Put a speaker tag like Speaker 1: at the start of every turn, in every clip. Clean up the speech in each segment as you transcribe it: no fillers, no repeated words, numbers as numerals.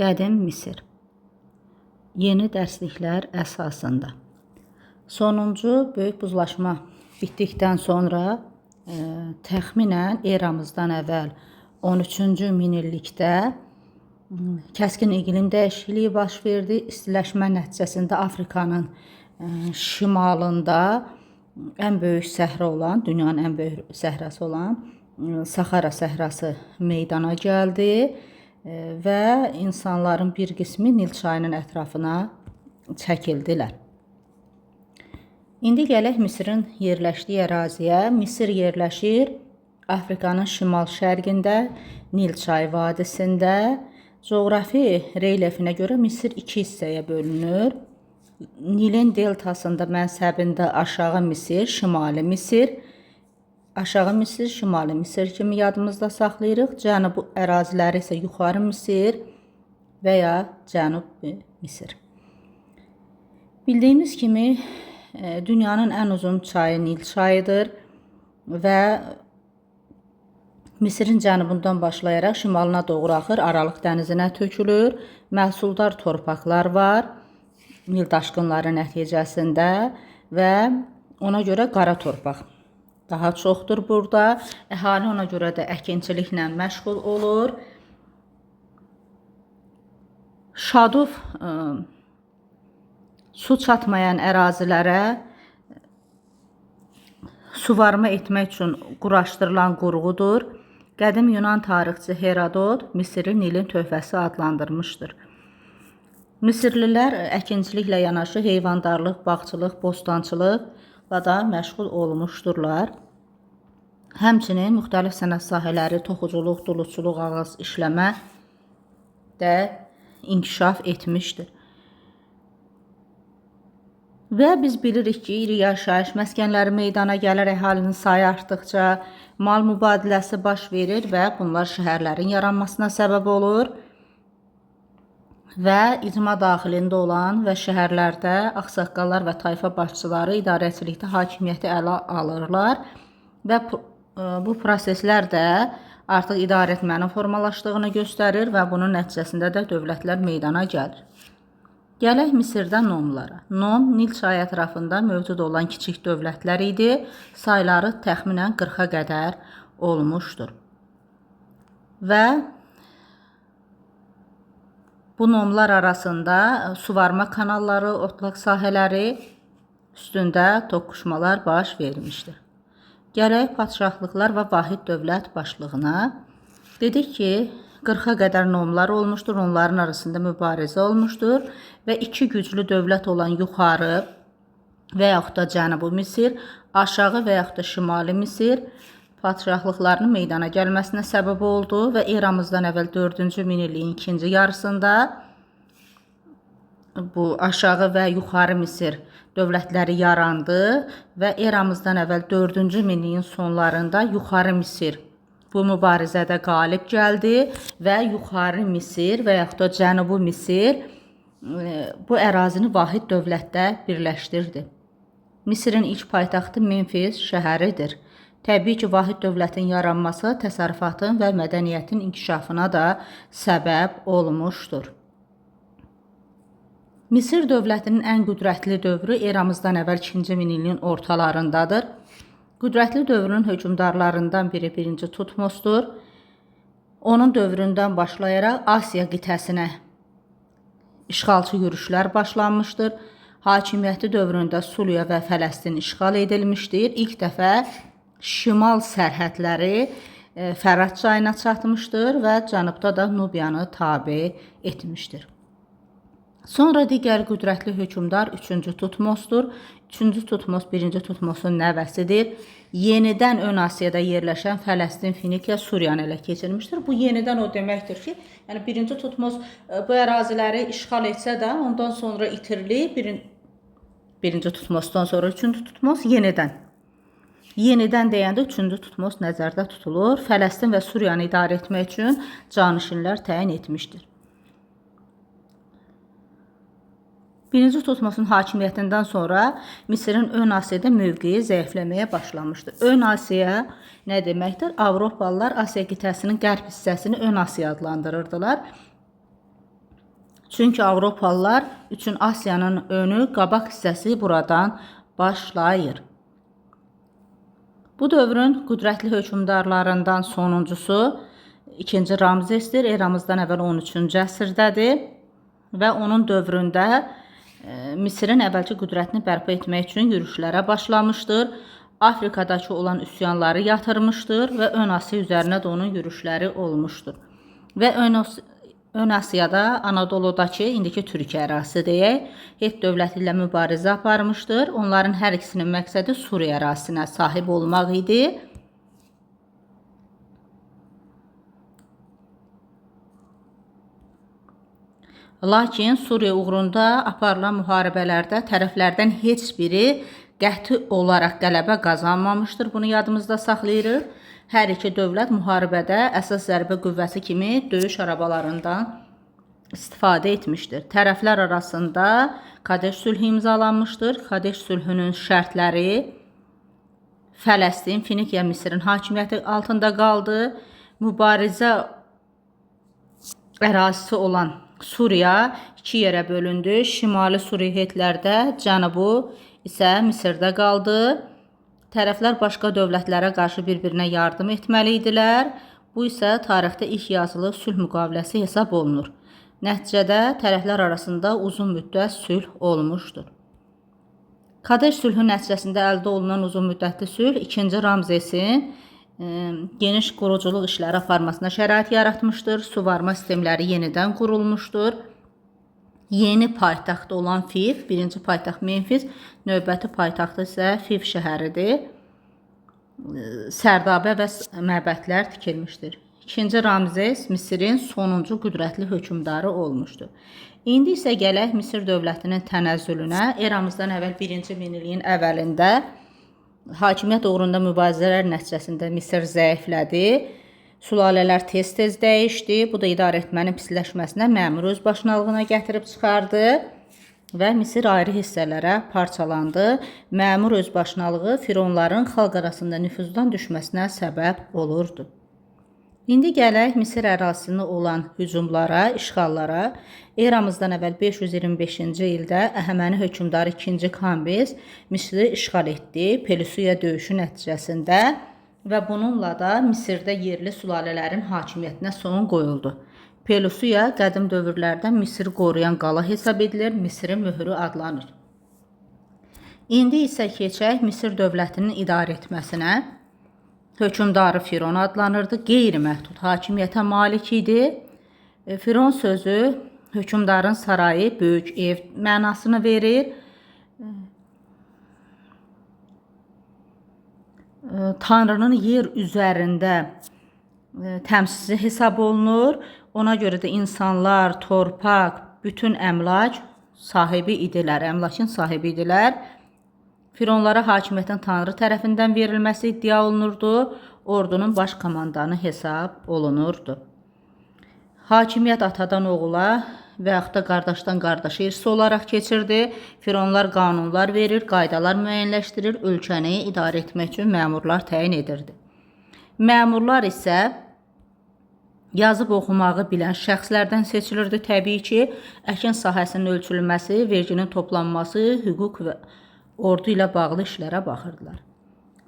Speaker 1: Qədim Misir. Yeni dərsliklər əsasında. Sonuncu böyük buzlaşma bitdikdən sonra təxminən eramızdan əvvəl 13-cü minillikdə kəskin iqlim dəyişikliyi baş verdi. İstiləşmə nəticəsində Afrikanın şimalında ən böyük səhra olan, dünyanın ən böyük səhrası olan Sahara səhrası meydana gəldi və insanların bir qismi Nil çayının ətrafına çəkildilər. İndi gələk Misirin yerləşdiyi əraziyə. Misir yerləşir Afrikanın şimal-şərqində, Nil çayı vadisində. Coğrafi relyefinə görə Misir iki hissəyə bölünür. Nilin deltasında mənsəbində aşağı Misir, şimali Misir, aşağı Misir, şimali Misir kimi yadımızda saxlayırıq. Cənub əraziləri isə yuxarı Misir və ya Cənub Misir. Bildiyimiz kimi dünyanın ən uzun çayı Nil çayıdır və Misirin cənubundan başlayaraq şimalına doğru axır, Aralıq dənizinə tökülür. Məhsuldar torpaqlar var Nil daşqınları nəticəsində və ona görə qara torpaq daha çoxdur burada. Əhali ona görə də əkinçiliklə məşğul olur. Şaduf su çatmayan ərazilərə suvarma etmək üçün quraşdırılan qurğudur. Qədim Yunan tarixçi Herodot Misiri Nilin töhfəsi adlandırmışdır. Misirlilər əkinçiliklə yanaşı heyvandarlıq, bağçılıq, bostançılıqla da məşğul olmuşdurlar. Həmçinin müxtəlif sənət sahələri, toxuculuq, duluçuluq, ağac işləmə də inkişaf etmişdir. Və biz bilirik ki, iri yaşayış məskənləri meydana gəlir, əhalinin sayı artdıqca mal mübadiləsi baş verir və bunlar şəhərlərin yaranmasına səbəb olur. Və icma daxilində olan və şəhərlərdə ağsaqqallar və tayfa başçıları idarəçilikdə hakimiyyəti ələ alırlar və bu proseslər də artıq idarəetmənin formalaşdığını göstərir və bunun nəticəsində də dövlətlər meydana gəlir. Gələk Misirdə nomlara. Nom Nil çayı ətrafında mövcud olan kiçik dövlətlər idi. Sayları təxminən 40-a qədər olmuşdur. Və bu nomlar arasında suvarma kanalları, otlaq sahələri üstündə toqquşmalar baş vermişdir. Gələk padşahlıqlar və vahid dövlət başlığına. Dedik ki, 40-a qədər nomlar olmuşdur, onların arasında mübarizə olmuşdur və iki güclü dövlət olan yuxarı və yaxud da Cənubi Misir, aşağı və yaxud da şimali Misir padşahlıqlarının meydana gəlməsinə səbəb oldu və eramızdan əvvəl 4-cü minilliyin ikinci yarısında bu aşağı və yuxarı Misir dövlətləri yarandı və eramızdan əvvəl 4-cü minilliyin sonlarında yuxarı Misir bu mübarizədə qalib gəldi və yuxarı Misir və yaxud da Cənubi Misir bu ərazini vahid dövlətdə birləşdirdi. Misirin ilk paytaxtı Memfis şəhəridir. Təbii ki, vahid dövlətin yaranması təsərrüfatın və mədəniyyətin inkişafına da səbəb olmuşdur. Misir dövlətinin ən qüdrətli dövrü eramızdan əvvəl 2-ci minilliyin ortalarındadır. Qüdrətli dövrün hökmdarlarından biri 1-ci Tutmosdur. Onun dövründən başlayaraq Asiya qitəsinə işğalçı yürüşlər başlanmışdır. Hakimiyyəti dövründə Suriya və Fələstin işğal edilmişdir. İlk dəfə şimal sərhədləri Fərat çayına çatmışdır və cənubda da Nubiyanı tabe etmişdir. Sonra digər qüdrətli hökmdar 3-cü Tutmosdur. 3-cü Tutmos 1-ci Tutmosun nəvəsidir. Yenidən ön Asiyada yerləşən Fələstin, Finikiya, Suriyanı ələ keçirmişdir. Bu yenidən o deməkdir ki, yəni 1-ci Tutmos bu əraziləri işğal etsə də ondan sonra itirilib. 1-ci Tutmosdan sonra 3-cü Tutmos Yenidən deyəndə 3-cü Tutmos nəzərdə tutulur. Fələstin və Suriyanı idarə etmək üçün canişinlər təyin etmişdir. 1-ci Tutmosun hakimiyyətindən sonra Misirin ön Asiyada mövqeyi zəifləməyə başlamışdır. Ön Asiya nə deməkdir? Avropalılar Asiya qitəsinin qərb hissəsini ön Asiya adlandırırdılar. Çünki Avropalılar üçün Asiyanın önü, qabaq hissəsi buradan başlayır. Bu dövrün qüdrətli hökmdarlarından sonuncusu 2-ci Ramzesdir. Eramızdan əvvəl 13-cü əsrdədir və onun dövründə Misirin əvvəlki qüdrətini bərpa etmək üçün yürüşlərə başlamışdır. Afrikadakı olan üsyanları yatırmışdır və Ön Asiya üzərinə də onun yürüşləri olmuşdur. Və Ön Asiyada, Anadoludakı, indiki Türkiyə ərazisi deyək, Het dövləti ilə mübarizə aparmışdır. Onların hər ikisinin məqsədi Suriya ərazisinə sahib olmaq idi. Lakin Suriya uğrunda aparılan müharibələrdə tərəflərdən heç biri qəti olaraq qələbə qazanmamışdır. Bunu yadımızda saxlayırıq. Hər iki dövlət müharibədə əsas zərbə qüvvəsi kimi döyüş arabalarından istifadə etmişdir. Tərəflər arasında Kadeş sülhü imzalanmışdır. Kadeş sülhünün şərtləri Fələstin, Finikiya, Misirin hakimiyyəti altında qaldı. Mübarizə ərazisi olan Suriya iki yerə bölündü. Şimali Suriya hetlərdə, cənubu isə Misirdə qaldı. Tərəflər başqa dövlətlərə qarşı bir-birinə yardım etməli idilər. Bu isə tarixdə ilk yazılı sülh müqaviləsi hesab olunur. Nəticədə tərəflər arasında uzun müddət sülh olmuşdur. Kadeş sülhü nəticəsində əldə olunan uzun müddətli sülh 2-ci Ramzesin geniş quruculuq işləri aparmasına şərait yaratmışdır. Suvarma sistemləri yenidən qurulmuşdur. Yeni paytaxt olan Fif, birinci paytaxt Memfis, növbəti paytaxtı isə Fif şəhəridir. Sərdabə və məbədlər tikilmişdir. 2-ci Ramzes Misirin sonuncu qüdrətli hökmdarı olmuşdur. İndi isə gələk Misir dövlətinin tənəzzülünə. Eramızdan əvvəl 1-ci minilliyin əvvəlində hakimiyyət uğrunda mübarizələr nəticəsində Misir zəiflədi. Sülalələr tez-tez dəyişdi. Bu da idarə etmənin pisləşməsinə, məmur özbaşınalığına gətirib çıxardı və Misir ayrı hissələrə parçalandı. Məmur özbaşınalığı fironların xalq arasında nüfuzdan düşməsinə səbəb olurdu. İndi gələk Misir ərazisində olan hücumlara, işğallara. Eramızdan əvvəl 525-ci ildə Əhəməni hökmdarı 2-ci Kambiz Misri işğal etdi. Pelusiya döyüşü nəticəsində və bununla da Misirdə yerli sülalələrin hakimiyyətinə son qoyuldu. Pelusiya qədim dövrlərdə Misiri qoruyan qala hesab edilir, Misirin möhrü adlanır. İndi isə keçək Misir dövlətinin idarə etməsinə. Hökmdarı Firon adlanırdı, qeyri-məhdud hakimiyyətə malik idi. Firon sözü hökmdarın sarayı, böyük ev mənasını verir. Tanrının yer üzərində təmsilçisi hesab olunur. Ona görə də insanlar, torpaq, bütün əmlak sahibi idilər, əmlakın sahibi idilər. Fironlara hakimiyyətin Tanrı tərəfindən verilməsi iddia olunurdu. Ordunun baş komandanı hesab olunurdu. Hakimiyyət atadan oğula və yaxud da qardaşdan qardaşa irsi olaraq keçirdi. Fironlar qanunlar verir, qaydalar müəyyənləşdirir, ölkəni idarə etmək üçün məmurlar təyin edirdi. Məmurlar isə yazıb oxumağı bilən şəxslərdən seçilirdi. Təbii ki, əkin sahəsinin ölçülməsi, verginin toplanması, hüquq və ordu ilə bağlı işlərə baxırdılar.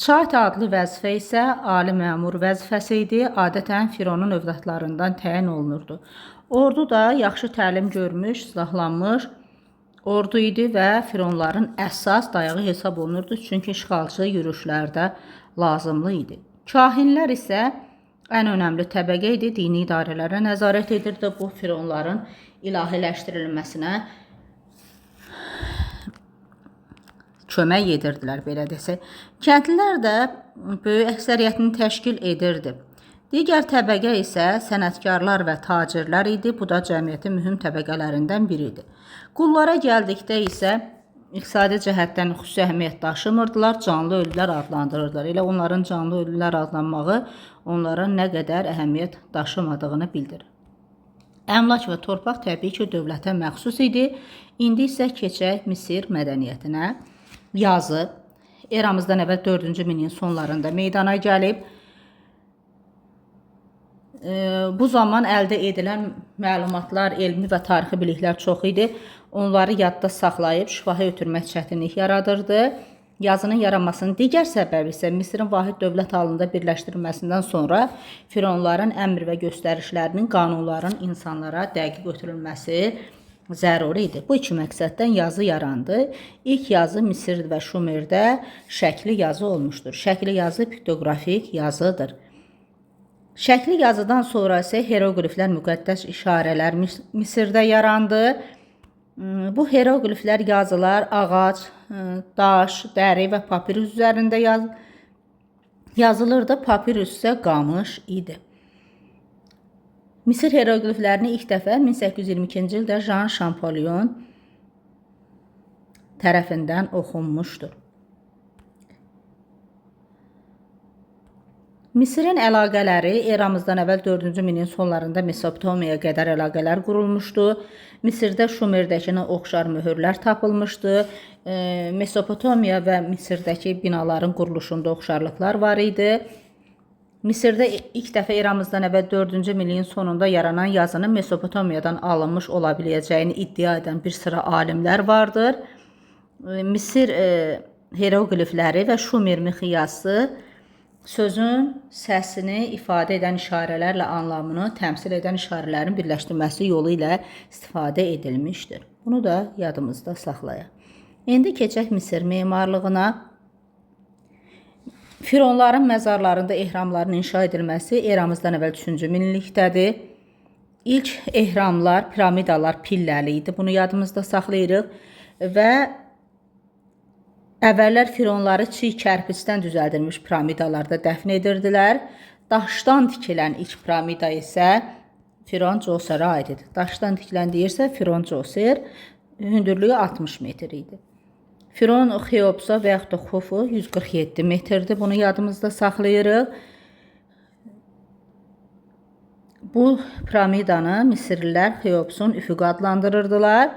Speaker 1: Çayt adlı vəzifə isə ali məmur vəzifəsi idi. Adətən Fironun övladlarından təyin olunurdu. Ordu da yaxşı təlim görmüş, silahlanmış ordu idi və Fironların əsas dayağı hesab olunurdu. Çünki işğalçı yürüşlərdə lazımlı idi. Kahinlər isə ən önəmli təbəqə idi. Dini idarələrə nəzarət edirdi. Bu Fironların ilahiləşdirilməsinə kömək edirdilər, belə desək. Kəndlilər də böyük əksəriyyətini təşkil edirdi. Digər təbəqə isə sənətkarlar və tacirlər idi. Bu da cəmiyyətin mühüm təbəqələrindən biri idi. Qullara gəldikdə isə iqtisadi cəhətdən xüsusi əhəmiyyət daşımırdılar, canlı ölülər adlandırırdılar. Elə onların canlı ölülər adlanmağı onlara nə qədər əhəmiyyət daşımadığını bildirir. Əmlak və torpaq təbii ki, dövlətə məxsus idi. İndi isə keçək Misir mədəniyyətinə. Yazı eramızdan əvvəl 4-cü minilliyin sonlarında meydana gəlib. Bu zaman əldə edilən məlumatlar, elmi və tarixi biliklər çox idi. Onları yadda saxlayıb şifahi ötürmək çətinlik yaradırdı. Yazının yaranmasının digər səbəbi isə Misirin vahid dövlət halında birləşdirilməsindən sonra fironların əmr və göstərişlərinin, qanunların insanlara dəqiq ötürülməsi zəruri idi. Bu iki məqsəddən yazı yarandı. İlk yazı Misir və Şumerdə şəkli yazı olmuşdur. Şəkli yazı piktoqrafik yazıdır. Şəkli yazıdan sonra isə hieroqliflər, müqəddəs işarələr Misirdə yarandı. Bu hieroqliflər yazılar ağac, daş, dəri və papirus üzərində yazılırdı. Papirus isə qamış idi. Misir hieroqliflərini ilk dəfə 1822-ci ildə Jean Champollion tərəfindən oxunmuşdur. Misirin əlaqələri eramızdan əvvəl 4-cü minin sonlarında Mesopotamiyaya qədər əlaqələr qurulmuşdu. Misirdə Şumerdəkinə oxşar möhürlər tapılmışdı. Mesopotamiya və Misirdəki binaların quruluşunda oxşarlıqlar var idi. Misirdə ilk dəfə eramızdan əvvəl 4-cü minin sonunda yaranan yazının Mesopotamiyadan alınmış ola biləcəyini iddia edən bir sıra alimlər vardır. Misir hieroqlifləri və Şumer miqyası sözün səsini ifadə edən işarələrlə anlamını təmsil edən işarələrin birləşdirilməsi yolu ilə istifadə edilmişdir. Bunu da yadımızda saxlayaq. İndi keçək Misir memarlığına. Fironların məzarlarında ehramların inşa edilməsi eramızdan əvvəl 3-cü minillikdədir. İlk ehramlar, piramidalar pilləli idi. Bunu yadımızda saxlayırıq və əvvəllər fironları çiy kərpicdən düzəldilmiş piramidalarda dəfn edirdilər. Daşdan tikilən ilk piramida isə Firon Djoserə aid idi. Daşdan tikilən deyirsə Firon Djoser hündürlüyü 60 metr idi. Firon Xeopsa və yaxud da Xofu 147 metrdir. Bunu yadımızda saxlayırıq. Bu piramidanı Misirlilər Xeopsun üfüqü adlandırırdılar.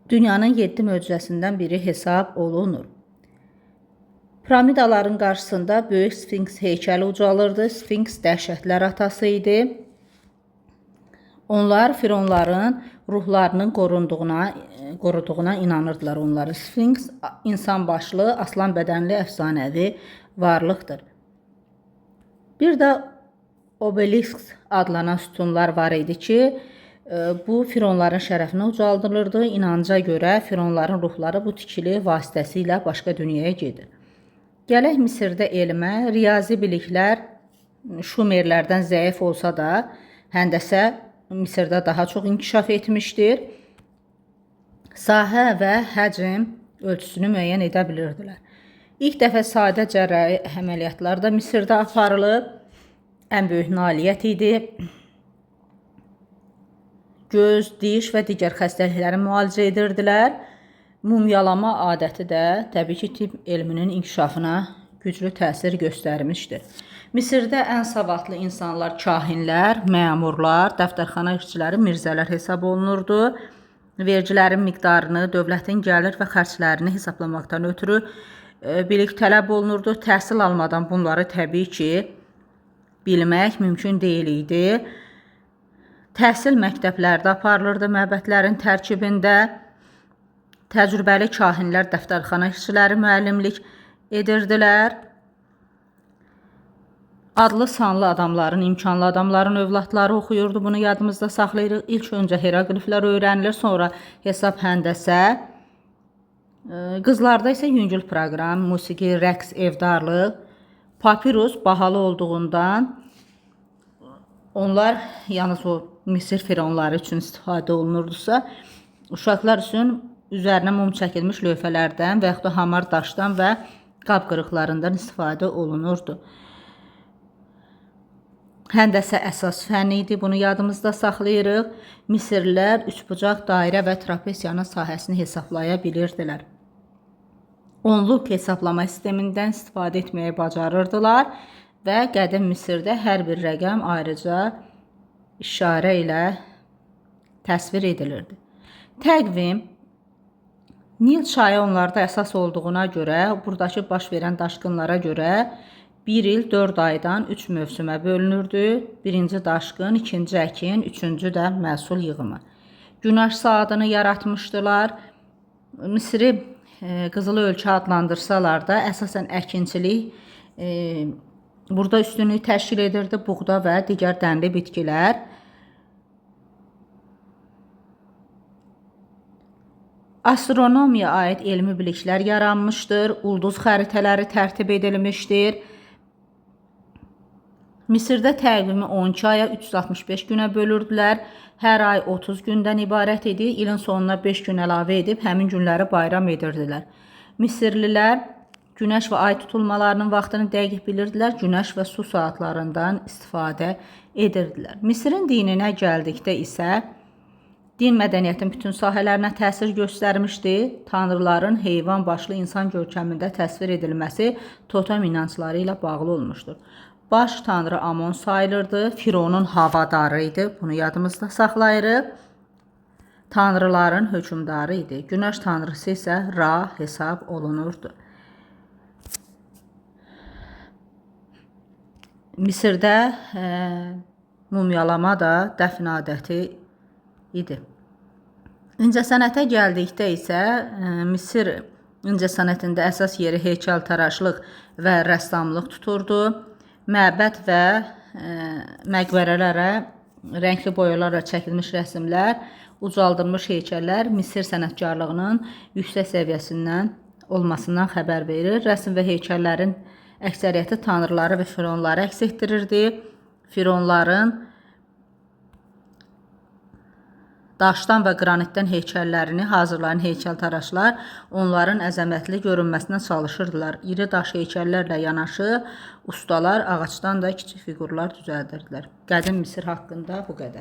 Speaker 1: Dünyanın 7 möcüzəsindən biri hesab olunur. Piramidaların qarşısında böyük Sfinks heykəli ucalırdı. Sfinks dəhşətlər atası idi. Onlar fironların ruhlarının qoruduğuna inanırdılar onları. Sfinks insan başlı, aslan bədənli əfsanəvi varlıqdır. Bir də obelisk adlanan sütunlar var idi ki, bu fironların şərəfinə ucaldılırdı. İnanca görə fironların ruhları bu tikili vasitəsilə başqa dünyaya gedir. Gələk Misirdə elmə, riyazi biliklər Şumerlərdən zəif olsa da, həndəsə Misirdə daha çox inkişaf etmişdir. Sahə və həcm ölçüsünü müəyyən edə bilirdilər. İlk dəfə sadə cərrahi əməliyyatlar da Misirdə aparılıb. Ən böyük nailiyyət idi. Göz, diş və digər xəstəlikləri müalicə edirdilər. Mumyalama adəti də təbii ki, tibb elminin inkişafına güclü təsir göstərmişdir. Misirdə ən savadlı insanlar kahinlər, məmurlar, dəftərxana işçiləri, mirzələr hesab olunurdu. Vergilərin miqdarını, dövlətin gəlir və xərclərini hesablamaqdan ötürü bilik tələb olunurdu. Təhsil almadan bunları təbii ki, bilmək mümkün deyil idi. Təhsil məktəblərdə aparılırdı, məbədlərin tərkibində. Təcrübəli kahinlər, dəftərxana işçiləri müəllimlik edirdilər. Adlı sanlı adamların, imkanlı adamların övladları oxuyurdu. Bunu yadımızda saxlayırıq. İlk öncə hieroqliflər öyrənilir, sonra hesab, həndəsə. Qızlarda isə yüngül proqram, musiqi, rəqs, evdarlıq. Papirus bahalı olduğundan onlar yalnız o Misir fironları üçün istifadə olunurdusa, uşaqlar üçün üzərinə mum çəkilmiş lövhələrdən və yaxud da hamar daşdan və qab qırıqlarından istifadə olunurdu. Həndəsə əsas fən idi, bunu yadımızda saxlayırıq. Misirlilər üçbucaq, dairə və trapesiyanın sahəsini hesablaya bilirdilər. Onluq hesablama sistemindən istifadə etməyi bacarırdılar və qədim Misirdə hər bir rəqəm ayrıca işarə ilə təsvir edilirdi. Təqvim Nil çayı onlarda əsas olduğuna görə, buradakı baş verən daşqınlara görə 1 il 4 aydan 3 mövsümə bölünürdü. Birinci daşqın, ikinci əkin, üçüncü də məhsul yığımı. Günəş saatını yaratmışdılar. Misri qızılı ölkə adlandırsalar da əsasən əkinçilik burada üstünlük təşkil edirdi. Buğda və digər dənli bitkilər. Astronomiya aid elmi biliklər yaranmışdır. Ulduz xəritələri tərtib edilmişdir. Misirdə təqvimi 12 aya 365 günə bölürdülər. Hər ay 30 gündən ibarət idi. İlin sonuna 5 gün əlavə edib həmin günləri bayram edirdilər. Misirlilər günəş və ay tutulmalarının vaxtını dəqiq bilirdilər. Günəş və su saatlarından istifadə edirdilər. Misirin dininə gəldikdə isə din mədəniyyətin bütün sahələrinə təsir göstərmişdi. Tanrıların heyvan başlı insan görkəmində təsvir edilməsi totem inancları ilə bağlı olmuşdur. Baş tanrı Amon sayılırdı. Fironun havadarı idi. Bunu yadımızda saxlayırıq. Tanrıların hökmdarı idi. Günəş tanrısı isə Ra hesab olunurdu. Misirdə mumyalama da dəfn adəti idi. İncəsənətə gəldikdə isə Misir incəsənətində əsas yeri heykəltaraşlıq və rəssamlıq tuturdu. Məbəd və məqbərələrə rəngli boyalarla çəkilmiş rəsmlər, ucaldılmış heykəllər Misir sənətkarlığının yüksək səviyyəsindən olmasından xəbər verir. Rəsm və heykəllərin əksəriyyəti tanrıları və fironları əks etdirirdi. Fironların daşdan və qranitdən heykəllərini hazırlayan heykəltaraşlar onların əzəmətli görünməsinə çalışırdılar. İri daş heykəllərlə yanaşı ustalar ağacdan da kiçik fiqurlar düzəldirdilər. Qədim Misir haqqında bu qədər.